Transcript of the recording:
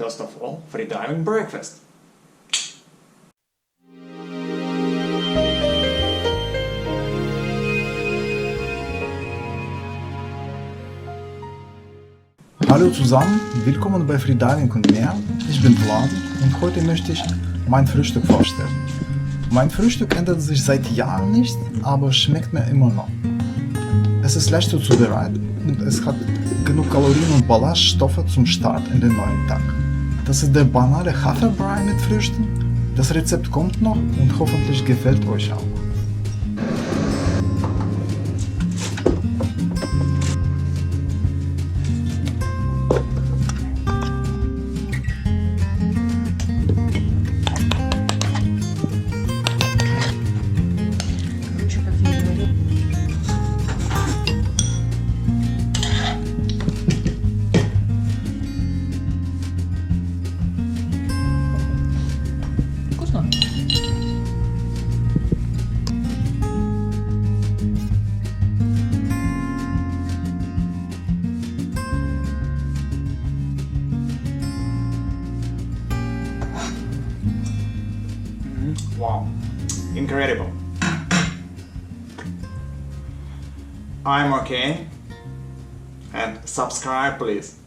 First of all, free diving breakfast. Hallo zusammen, willkommen bei Freediving und mehr. Ich bin Vlad und heute möchte ich mein Frühstück vorstellen. Mein Frühstück ändert sich seit Jahren nicht, aber schmeckt mir immer noch. Es ist leicht zu zubereiten und es hat genug Kalorien und Ballaststoffe zum Start in den neuen Tag. Das ist der banale Haferbrei mit Früchten. Das Rezept kommt noch und hoffentlich gefällt euch auch. Вкусно? Wow, incredible. I'm okay. And subscribe please.